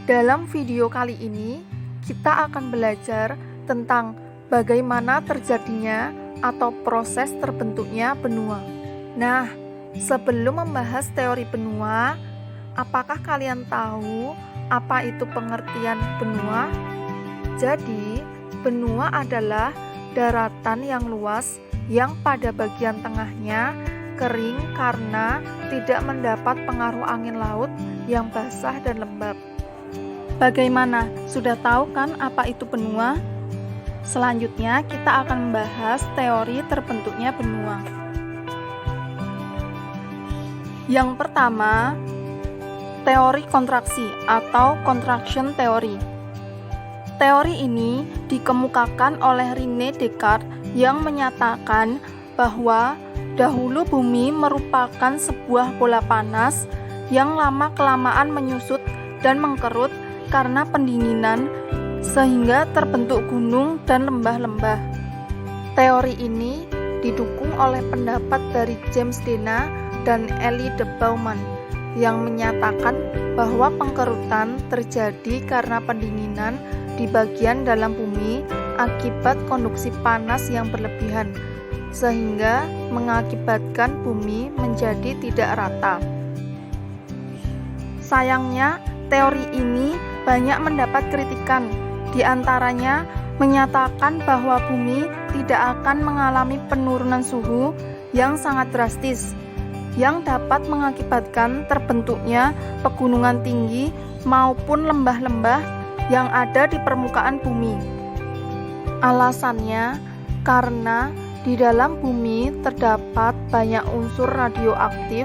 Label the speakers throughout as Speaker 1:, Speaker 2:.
Speaker 1: Dalam video kali ini, kita akan belajar tentang bagaimana terjadinya atau proses terbentuknya benua. Nah, sebelum membahas teori benua, apakah kalian tahu apa itu pengertian benua? Jadi, benua adalah daratan yang luas yang pada bagian tengahnya kering karena tidak mendapat pengaruh angin laut yang basah dan lembab. Bagaimana? Sudah tahu kan apa itu benua? Selanjutnya kita akan membahas teori terbentuknya benua. Yang pertama, teori kontraksi atau contraction theory. Teori ini dikemukakan oleh René Descartes yang menyatakan bahwa dahulu bumi merupakan sebuah bola panas yang lama-kelamaan menyusut dan mengkerut karena pendinginan sehingga terbentuk gunung dan lembah-lembah. Teori ini didukung oleh pendapat dari James Dana dan Elie de Bauman yang menyatakan bahwa pengkerutan terjadi karena pendinginan di bagian dalam bumi akibat konduksi panas yang berlebihan sehingga mengakibatkan bumi menjadi tidak rata. Sayangnya, teori ini banyak mendapat kritikan, di antaranya menyatakan bahwa bumi tidak akan mengalami penurunan suhu yang sangat drastis, yang dapat mengakibatkan terbentuknya pegunungan tinggi maupun lembah-lembah yang ada di permukaan bumi. Alasannya, karena di dalam bumi terdapat banyak unsur radioaktif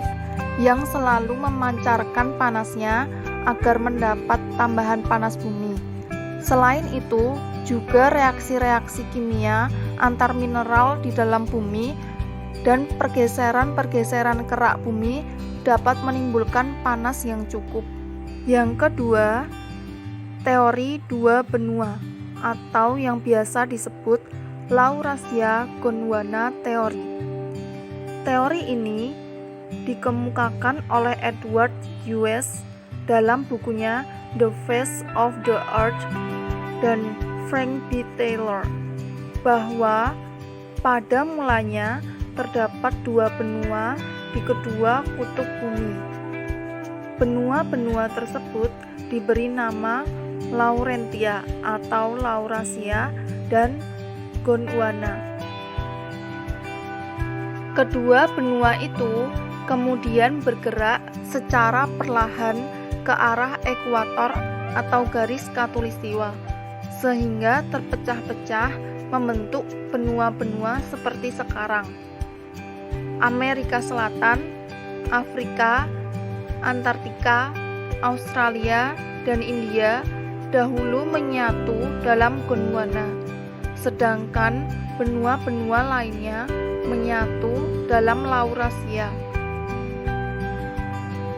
Speaker 1: yang selalu memancarkan panasnya agar mendapat tambahan panas bumi. Selain itu, juga reaksi-reaksi kimia antar mineral di dalam bumi dan pergeseran-pergeseran kerak bumi dapat menimbulkan panas yang cukup. Yang kedua, teori dua benua atau yang biasa disebut Laurasia Gondwana Theory. Teori ini dikemukakan oleh Edward Hughes dalam bukunya The Face of the Earth dan Frank B. Taylor, bahwa pada mulanya terdapat dua benua di kedua kutub bumi. Benua-benua tersebut diberi nama Laurentia atau Laurasia dan Gondwana. Kedua benua itu kemudian bergerak secara perlahan ke arah ekuator atau garis khatulistiwa, sehingga terpecah-pecah membentuk benua-benua seperti sekarang. Amerika Selatan, Afrika, Antartika, Australia, dan India dahulu menyatu dalam Gondwana, sedangkan benua-benua lainnya menyatu dalam Laurasia.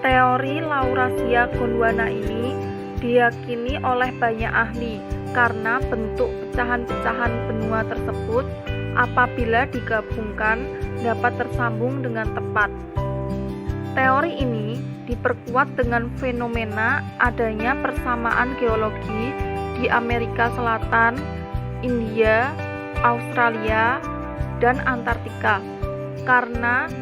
Speaker 1: Teori Laurasia Gondwana ini diyakini oleh banyak ahli karena bentuk pecahan-pecahan benua tersebut apabila digabungkan dapat tersambung dengan tepat. Teori ini diperkuat dengan fenomena adanya persamaan geologi di Amerika Selatan, India, Australia, dan Antartika karena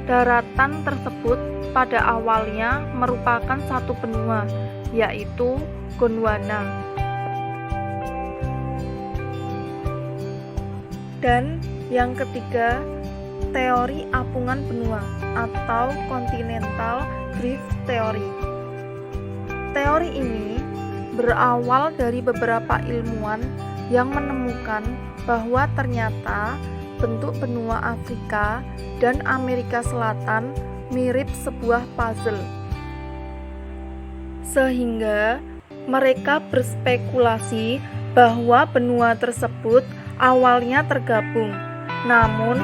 Speaker 1: daratan tersebut pada awalnya merupakan satu benua, yaitu Gondwana. Dan yang ketiga, teori apungan benua atau Continental Drift Theory. Teori ini berawal dari beberapa ilmuwan yang menemukan bahwa ternyata bentuk benua Afrika dan Amerika Selatan mirip sebuah puzzle. Sehingga mereka berspekulasi bahwa benua tersebut awalnya tergabung, namun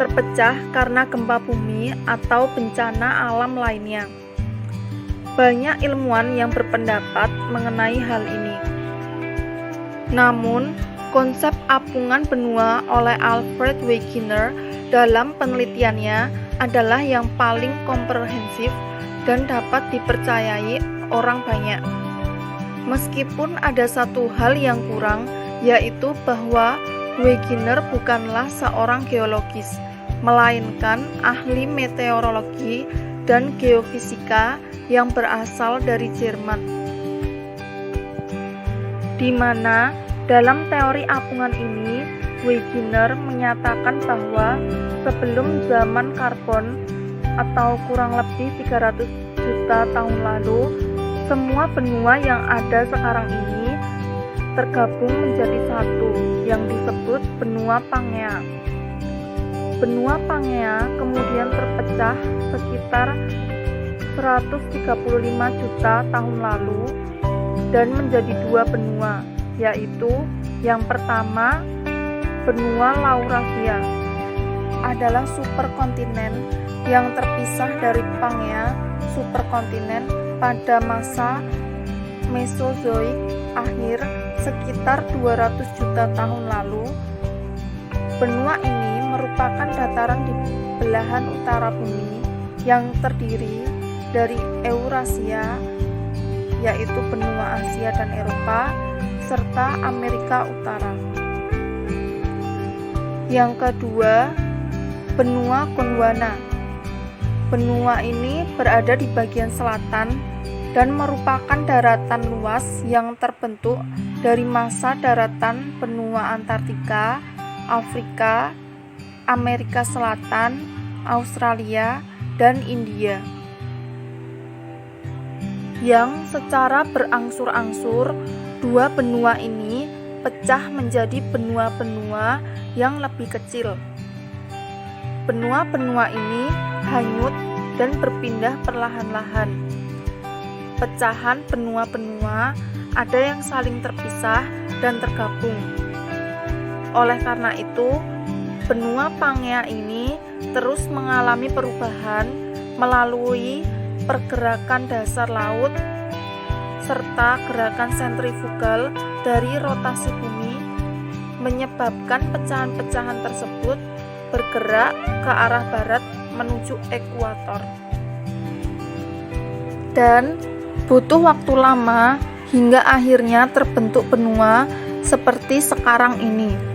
Speaker 1: terpecah karena gempa bumi atau bencana alam lainnya. Banyak ilmuwan yang berpendapat mengenai hal ini. Namun, konsep apungan benua oleh Alfred Wegener dalam penelitiannya adalah yang paling komprehensif dan dapat dipercayai orang banyak. Meskipun ada satu hal yang kurang, yaitu bahwa Wegener bukanlah seorang geologis, melainkan ahli meteorologi dan geofisika yang berasal dari Jerman. Di mana dalam teori apungan ini, Wegener menyatakan bahwa sebelum zaman karbon atau kurang lebih 300 juta tahun lalu, semua benua yang ada sekarang ini tergabung menjadi satu yang disebut benua Pangea. Benua Pangea kemudian terpecah sekitar 135 juta tahun lalu dan menjadi dua benua, yaitu yang pertama benua Laurasia adalah superkontinen yang terpisah dari Pangea superkontinen pada masa Mesozoik akhir sekitar 200 juta tahun lalu. Benua ini merupakan dataran di belahan utara bumi yang terdiri dari Eurasia, yaitu benua Asia dan Eropa, serta Amerika Utara. Yang kedua, benua Gondwana. Benua ini berada di bagian selatan dan merupakan daratan luas yang terbentuk dari masa daratan benua Antartika, Afrika, Amerika Selatan, Australia, dan India, yang secara berangsur-angsur dua benua ini pecah menjadi benua-benua yang lebih kecil. Benua-benua ini hanyut dan berpindah perlahan-lahan. Pecahan benua-benua ada yang saling terpisah dan tergabung. Oleh karena itu, benua Pangea ini terus mengalami perubahan melalui pergerakan dasar laut serta gerakan sentrifugal dari rotasi bumi, menyebabkan pecahan-pecahan tersebut bergerak ke arah barat menuju ekuator. Dan butuh waktu lama hingga akhirnya terbentuk benua seperti sekarang ini.